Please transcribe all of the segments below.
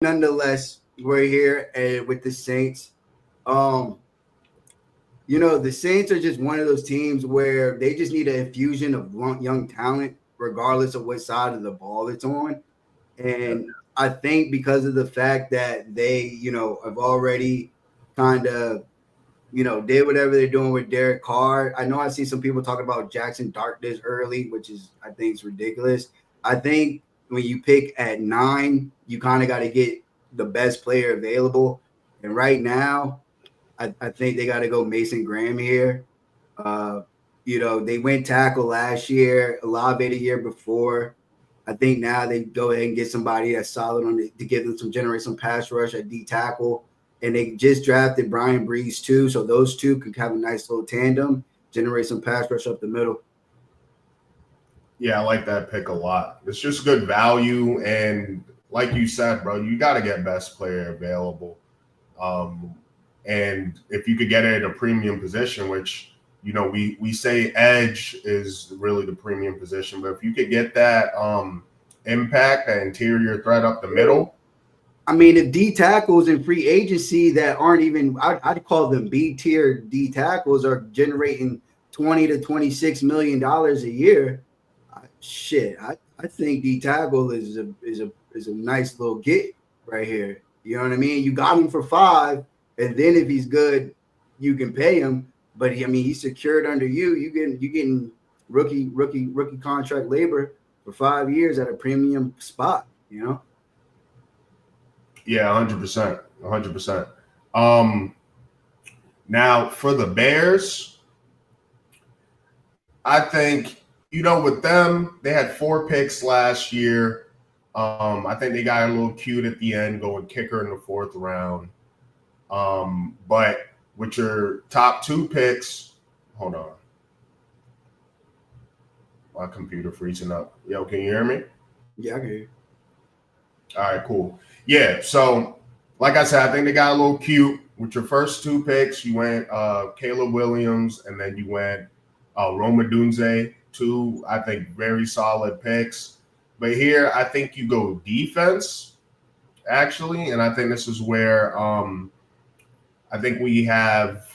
nonetheless, we're here with the Saints. Um, the Saints are just one of those teams where they just need an infusion of young talent, regardless of what side of the ball it's on. And I think because of the fact that they, have already kind of, did whatever they're doing with Derek Carr. I know I've seen some people talking about Jackson Dart this early, which is I think is ridiculous. I think when you pick at 9, you kind of got to get the best player available. And right now, I think they got to go Mason Graham here. Uh, they went tackle last year, Olave the year before. I think now they go ahead and get somebody that's solid to give them some generate some pass rush at D tackle. And they just drafted Brian Breeze too, so those two could have a nice little tandem, generate some pass rush up the middle. Yeah, I like that pick a lot. It's just good value, and like you said, bro, you got to get best player available. Um, and if you could get it at a premium position, which we say edge is really the premium position, but if you could get that impact, that interior threat up the middle. I mean, if D tackles in free agency that aren't even, I'd call them B tier D tackles, are generating $20 to $26 million a year. I think D tackle is a nice little get right here. You know what I mean? You got him for 5, and then if he's good, you can pay him. But I mean, he's secured under you. You getting rookie contract labor for 5 years at a premium spot. Yeah, 100%, 100%. Now for the Bears, I think with them, they had 4 picks last year. I think they got a little cute at the end, going kicker in the 4th round. But with your top 2 picks, hold on. My computer freezing up. Yo, can you hear me? Yeah, I can hear you. All right, cool. Yeah, so like I said, I think they got a little cute. With your first 2 picks, you went Caleb Williams, and then you went Roma Dunze. 2, I think, very solid picks. But here, I think you go defense, actually, and I think this is where I think we have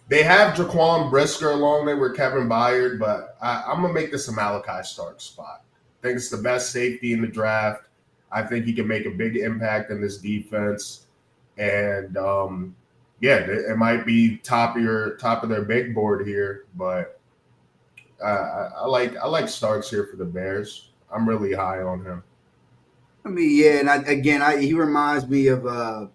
they have Jaquan Brisker along there with Kevin Byard, but I'm going to make this a Malachi Stark spot. I think it's the best safety in the draft. I think he can make a big impact in this defense. And, it might be top of their big board here, but I like Starks here for the Bears. I'm really high on him. I mean, yeah, and he reminds me of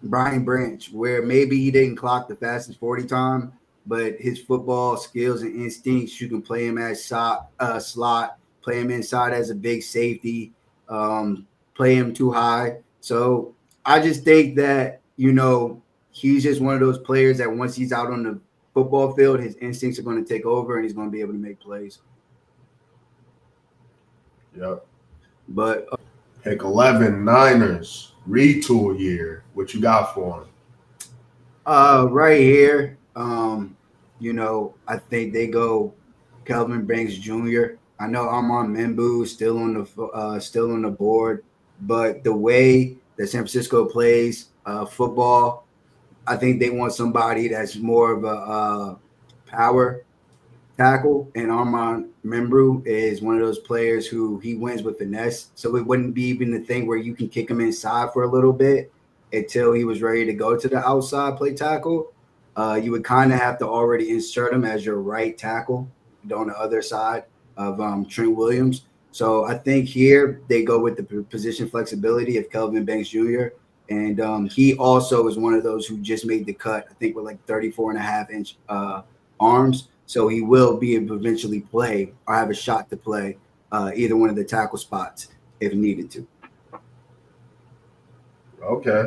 Brian Branch, where maybe he didn't clock the fastest 40 time, but his football skills and instincts, you can play him as slot, play him inside as a big safety, play him too high. So I just think that, he's just one of those players that once he's out on the football field, his instincts are going to take over and he's going to be able to make plays. Yep. But pick 11, Niners, retool year. What you got for him? Right here, I think they go Kelvin Banks Jr. I know Armand Membu still on the board, but the way that San Francisco plays football, I think they want somebody that's more of a power tackle, and Armand Membru is one of those players who he wins with finesse. So it wouldn't be even the thing where you can kick him inside for a little bit until he was ready to go to the outside play tackle. You would kind of have to already insert him as your right tackle on the other side of Trent Williams. So I think here they go with the position flexibility of Kelvin Banks Jr. And he also is one of those who just made the cut, I think, with like 34.5-inch arms. So he will be able to eventually play or have a shot to play either one of the tackle spots if needed to. Okay.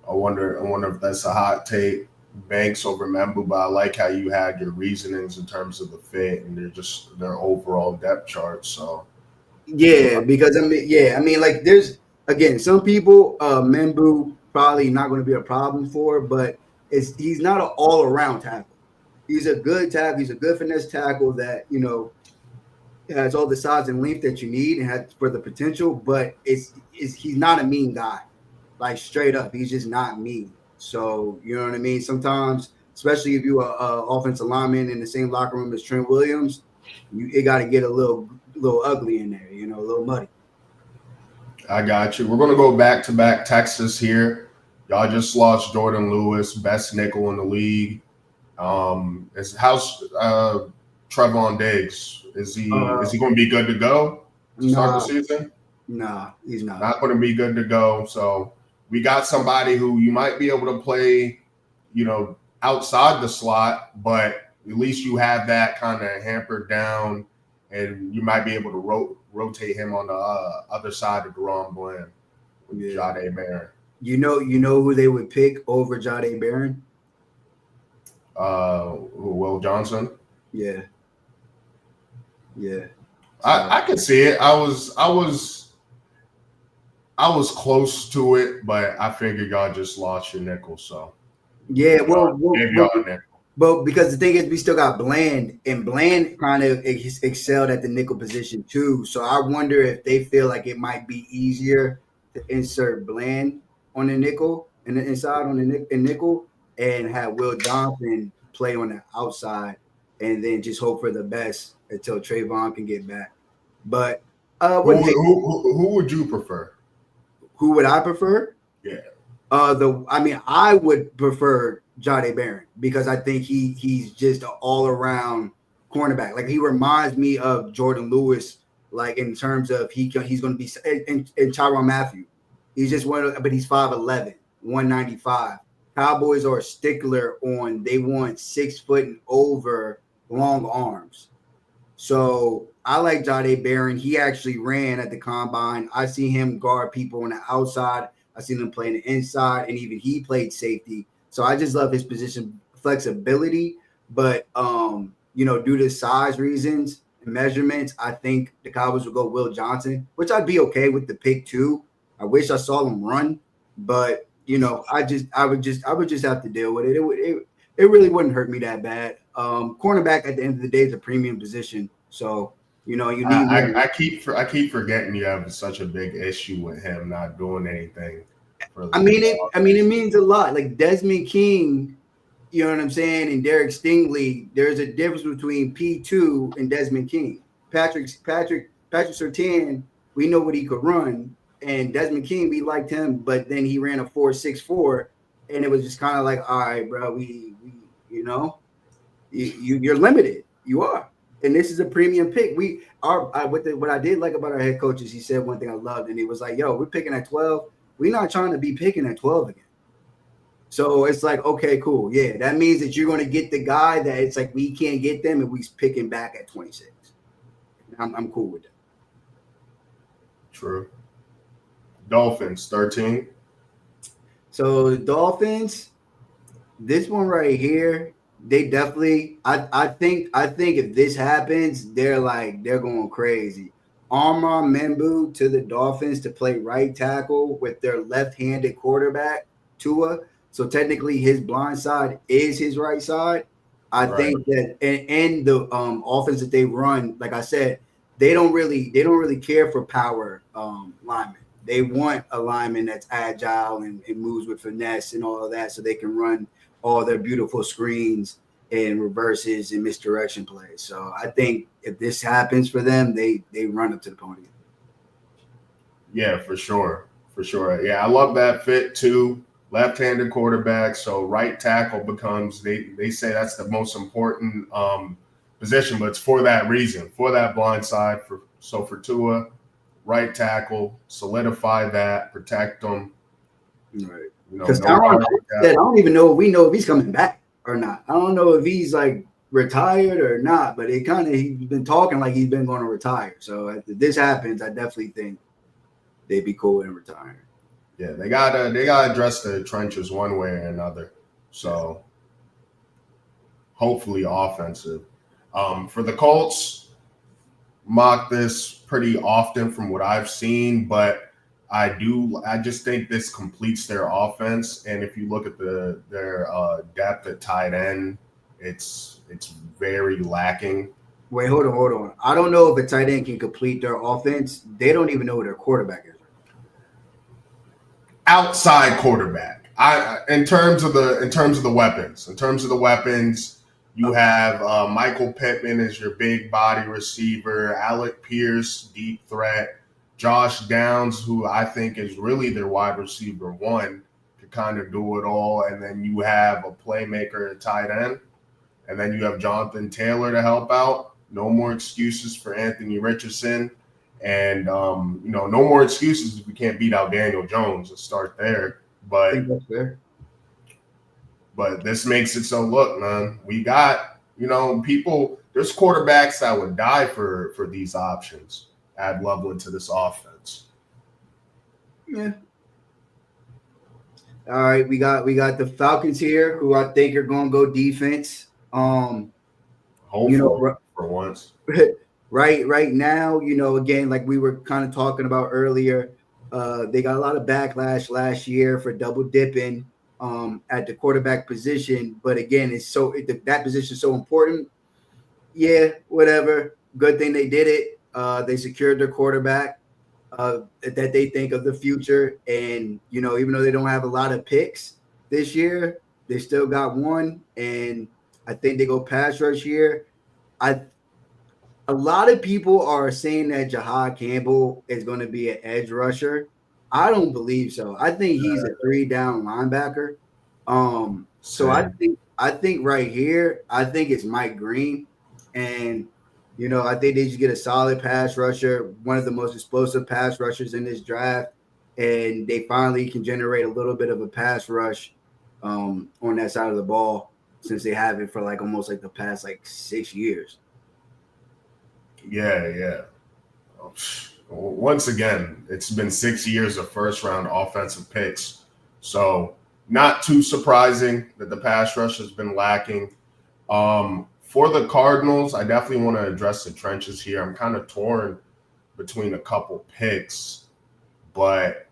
I wonder if that's a hot take, Banks over Membu, but I like how you had your reasonings in terms of the fit and their overall depth chart. So yeah, because I mean, like there's again some people Membu probably not going to be a problem for, but he's not an all around tackle. He's a good tackle. He's a good finesse tackle that It has all the size and length that you need and has for the potential, but it's he's not a mean guy. Like straight up, he's just not mean. So you know what I mean. Sometimes, especially if you are offensive lineman in the same locker room as Trent Williams, it got to get a little ugly in there. You know, a little muddy. I got you. We're gonna go back to back Texas here. Y'all just lost Jordan Lewis, best nickel in the league. How's Trevon Diggs? Is he going to be good to go to start the Nah, season? nah, he's not. Not going to be good to go. So we got somebody who you might be able to play, outside the slot, but at least you have that kind of hampered down, and you might be able to rotate him on the other side of Deron Bland with Jahdae Barron. You know who they would pick over Jahdae Barron? Will Johnson. Yeah. I could see it. I was close to it, but I figured y'all just lost your nickel, so yeah. But because the thing is, we still got Bland, and Bland kind of excelled at the nickel position too. So I wonder if they feel like it might be easier to insert Bland on the nickel and the inside on the nickel, and have Will Johnson play on the outside, and then just hope for the best until Trayvon can get back. But who would you prefer? Who would I prefer? Yeah. I would prefer Jahdae Barron because I think he's just an all around cornerback. Like he reminds me of Jordan Lewis, like in terms of he's going to be in Tyrann Mathieu. He's just but he's 5'11", 195. Cowboys are a stickler on they want 6 foot and over long arms. So I like Jahdae Barron. He actually ran at the combine. I see him guard people on the outside. I seen him play in the inside, and even he played safety. So I just love his position flexibility. But due to size reasons and measurements, I think the Cowboys will go Will Johnson, which I'd be okay with the pick too. I wish I saw him run, but I would just have to deal with it. It really wouldn't hurt me that bad. Cornerback at the end of the day is a premium position, so you need. I keep forgetting you have such a big issue with him not doing anything. It means a lot. Like Desmond King, you know what I'm saying, and Derek Stingley. There's a difference between P2 and Desmond King. Patrick Surtain, we know what he could run, and Desmond King, we liked him, but then he ran a 4.64, and it was just kind of like, all right, bro, you're limited. You are. And this is a premium pick. What I did like about our head coach is he said one thing I loved, and he was like, yo, we're picking at 12. We're not trying to be picking at 12 again. So it's like, okay, cool. Yeah, that means that you're going to get the guy that it's like we can't get them and we picking back at 26. I'm cool with that. True. Dolphins, 13. So the Dolphins, this one right here, they definitely. I think if this happens, they're going crazy. Armand Membu to the Dolphins to play right tackle with their left-handed quarterback Tua. So technically, his blind side is his right side. I think that and the offense that they run, like I said, they don't really care for power linemen. They want a lineman that's agile and moves with finesse and all of that, so they can run all their beautiful screens and reverses and misdirection plays. So I think if this happens for them, they run up to the podium. Yeah, for sure. Yeah, I love that fit too. Left-handed quarterback, so right tackle becomes they say that's the most important position, but it's for that reason, for that blind side. For Tua, right tackle, solidify that, protect them. Right. Because I don't even know if we know if he's coming back or not. I don't know if he's like retired or not, but he's been talking like he's been going to retire. So if this happens, I definitely think they'd be cool in retiring. Yeah, they gotta address the trenches one way or another. So hopefully offensive. For the Colts, mock this pretty often from what I've seen, but I just think this completes their offense. And if you look at their depth at tight end, it's very lacking. Wait, hold on. I don't know if a tight end can complete their offense. They don't even know who their quarterback is. Outside quarterback. In terms of the weapons, you have Michael Pittman as your big body receiver, Alec Pierce, deep threat, Josh Downs, who I think is really their wide receiver one, to kind of do it all, and then you have a playmaker at tight end, and then you have Jonathan Taylor to help out. No more excuses for Anthony Richardson. And no more excuses if we can't beat out Daniel Jones. Let's start there. I think that's fair. But this makes it so, look, man, we got, people, there's quarterbacks that would die for these options. Add Loveland to this offense. Yeah. All right, we got the Falcons here, who I think are going to go defense. Hopefully, for once. Right now, again, like we were kind of talking about earlier, they got a lot of backlash last year for double dipping at the quarterback position. But again, that position is so important. Yeah, whatever. Good thing they did it. They secured their quarterback that they think of the future. And, even though they don't have a lot of picks this year, they still got one. And I think they go pass rush here. A lot of people are saying that Jahad Campbell is going to be an edge rusher. I don't believe so. I think he's a 3-down linebacker. So I think right here, I think it's Mike Green. And, I think they just get a solid pass rusher, one of the most explosive pass rushers in this draft. And they finally can generate a little bit of a pass rush on that side of the ball, since they have it for almost the past 6 years. Yeah. Once again, it's been 6 years of first-round offensive picks. So not too surprising that the pass rush has been lacking. For the Cardinals, I definitely want to address the trenches here. I'm kind of torn between a couple picks. But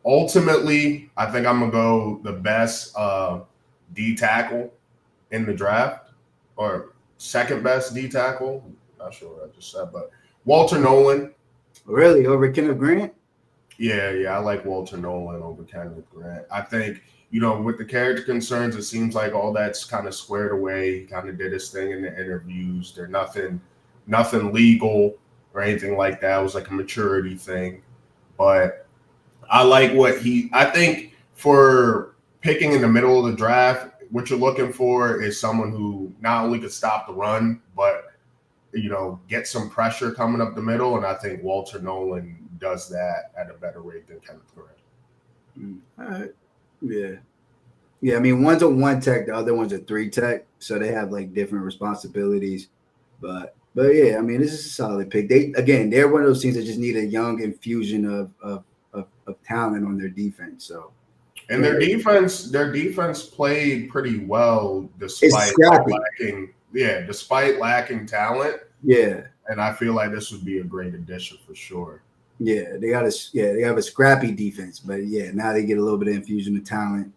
ultimately, I think I'm going to go the best D tackle in the draft, or second best D tackle. Not sure what I just said, but Walter Nolan. Really? Over Kenneth Grant? Yeah. I like Walter Nolan over Kenneth Grant. I think, with the character concerns, it seems like all that's kind of squared away. He kind of did his thing in the interviews. There's nothing legal or anything like that. It was like a maturity thing. But I like I think for picking in the middle of the draft, what you're looking for is someone who not only could stop the run, but, get some pressure coming up the middle. And I think Walter Nolan does that at a better rate than Kenneth Grant. All right. Yeah. I mean, one's a 1 tech, the other one's a 3 tech, so they have different responsibilities. But yeah, I mean, this is a solid pick. They're one of those teams that just need a young infusion of talent on their defense. So, and their defense played pretty well despite lacking talent. Yeah, and I feel like this would be a great addition for sure. Yeah, they have a scrappy defense, but yeah, now they get a little bit of infusion of talent.